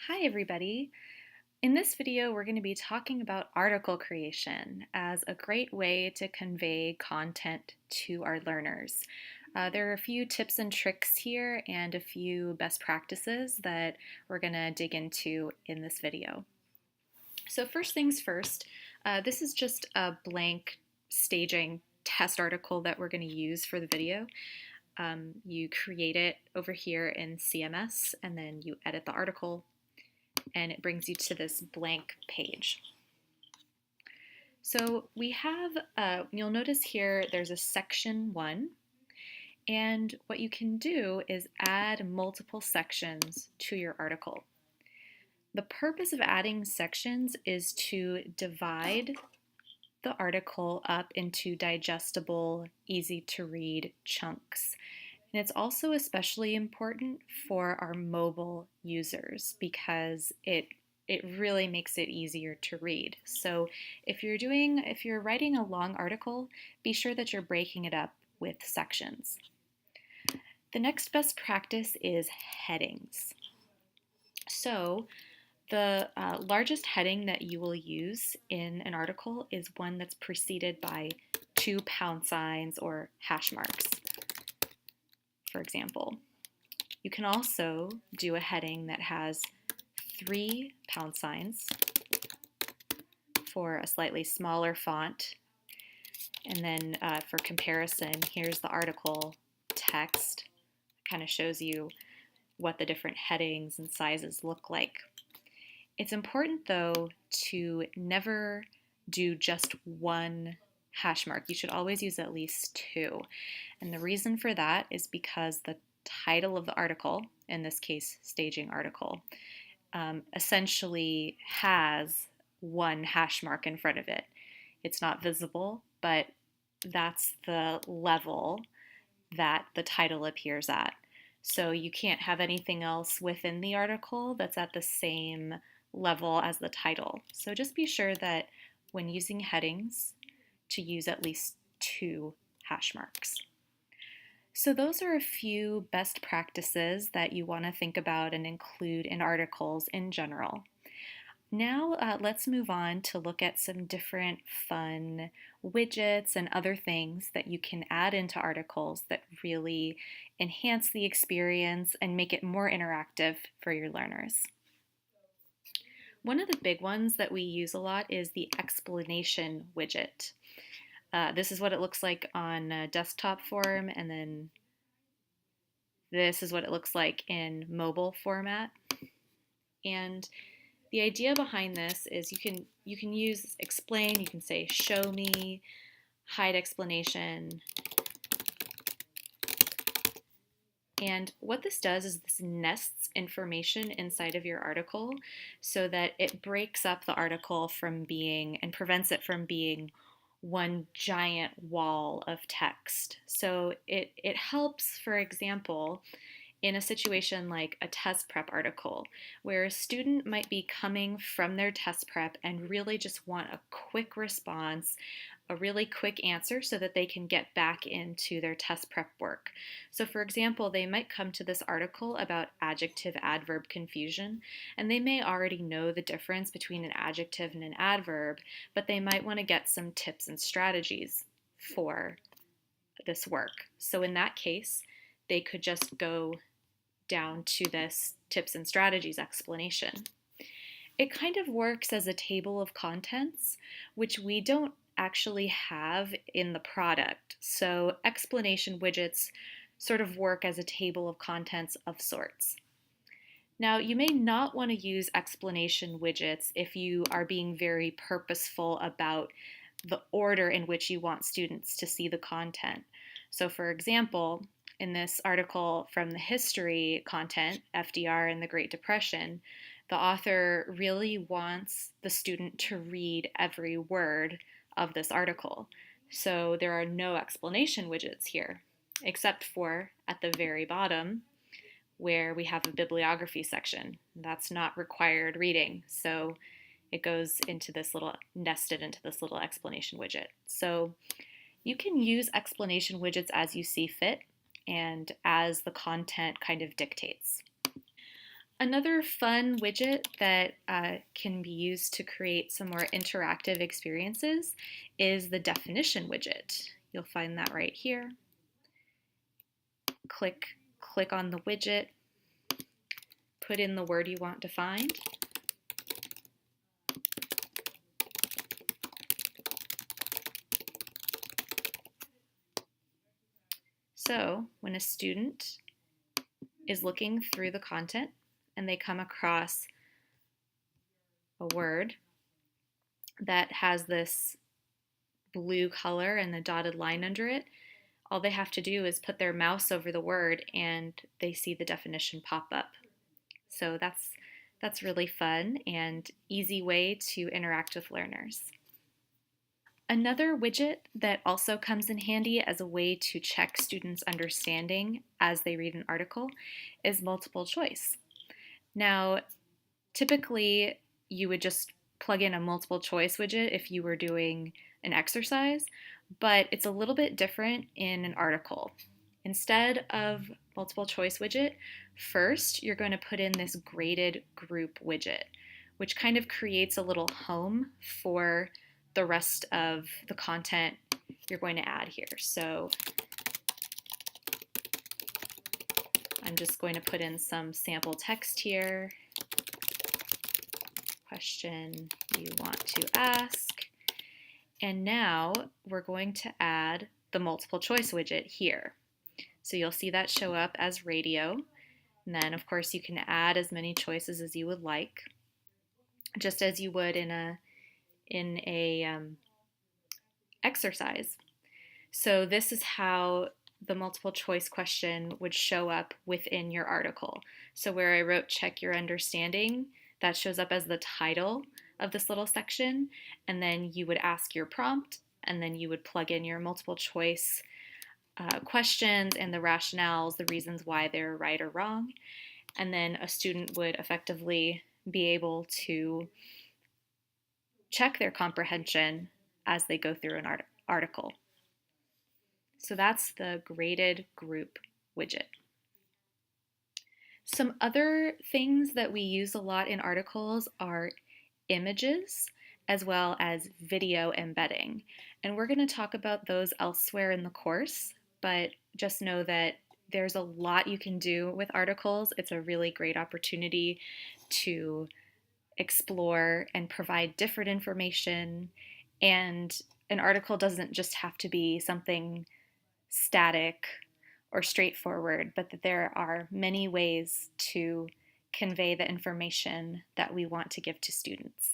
Hi everybody! In this video we're going to be talking about article creation as a great way to convey content to our learners. There are a few tips and tricks here and a few best practices that we're going to dig into in this video. So first things first, this is just a blank staging test article that we're going to use for the video. You create it over here in CMS and then you edit the article and it brings you to this blank page. So we have, you'll notice here there's a section 1, and what you can do is add multiple sections to your article. The purpose of adding sections is to divide the article up into digestible, easy to read chunks. And it's also especially important for our mobile users because it really makes it easier to read. So if you're writing a long article, be sure that you're breaking it up with sections. The next best practice is headings. So the largest heading that you will use in an article is one that's preceded by 2 pound signs or hash marks, for example. You can also do a heading that has 3 pound signs for a slightly smaller font. And then for comparison, here's the article text. It kind of shows you what the different headings and sizes look like. It's important though to never do just one hash mark. You should always use at least 2. And the reason for that is because the title of the article, in this case staging article, essentially has 1 hash mark in front of it. It's not visible, but that's the level that the title appears at. So you can't have anything else within the article that's at the same level as the title. So just be sure that when using headings to use at least 2 hash marks. So those are a few best practices that you want to think about and include in articles in general. Now let's move on to look at some different fun widgets and other things that you can add into articles that really enhance the experience and make it more interactive for your learners. One of the big ones that we use a lot is the explanation widget. This is what it looks like on a desktop form, and then this is what it looks like in mobile format. And the idea behind this is you can use explain, you can say show me, hide explanation. And what this does is this nests information inside of your article so that it breaks up the article from being and prevents it from being one giant wall of text. So it helps, for example, in a situation like a test prep article, where a student might be coming from their test prep and really just want a quick response, a really quick answer so that they can get back into their test prep work. So for example, they might come to this article about adjective-adverb confusion, and they may already know the difference between an adjective and an adverb, but they might want to get some tips and strategies for this work. So in that case, they could just go down to this tips and strategies explanation. It kind of works as a table of contents, which we don't actually have in the product. So explanation widgets sort of work as a table of contents of sorts. Now, you may not want to use explanation widgets if you are being very purposeful about the order in which you want students to see the content. So for example, in this article from the history content, FDR and the Great Depression, the author really wants the student to read every word of this article. So there are no explanation widgets here, except for at the very bottom where we have a bibliography section. That's not required reading, so it goes into this little, nested into this little explanation widget. So you can use explanation widgets as you see fit and as the content kind of dictates. Another fun widget that can be used to create some more interactive experiences is the definition widget. You'll find that right here. Click on the widget, put in the word you want defined, so when a student is looking through the content and they come across a word that has this blue color and a dotted line under it, all they have to do is put their mouse over the word and they see the definition pop up. So that's really fun and easy way to interact with learners. Another widget that also comes in handy as a way to check students' understanding as they read an article is multiple choice. Now, typically you would just plug in a multiple choice widget if you were doing an exercise, but it's a little bit different in an article. Instead of multiple choice widget, first you're going to put in this graded group widget, which kind of creates a little home for the rest of the content you're going to add here. So I'm just going to put in some sample text here. Question you want to ask. And now we're going to add the multiple choice widget here. So you'll see that show up as radio. And then of course you can add as many choices as you would like, just as you would in a exercise. So this is how the multiple choice question would show up within your article. So where I wrote check your understanding, that shows up as the title of this little section, and then you would ask your prompt, and then you would plug in your multiple choice questions and the rationales, the reasons why they're right or wrong, and then a student would effectively be able to check their comprehension as they go through an article. So that's the graded group widget. Some other things that we use a lot in articles are images as well as video embedding. And we're going to talk about those elsewhere in the course, but just know that there's a lot you can do with articles. It's a really great opportunity to explore and provide different information. And an article doesn't just have to be something static or straightforward, but that there are many ways to convey the information that we want to give to students.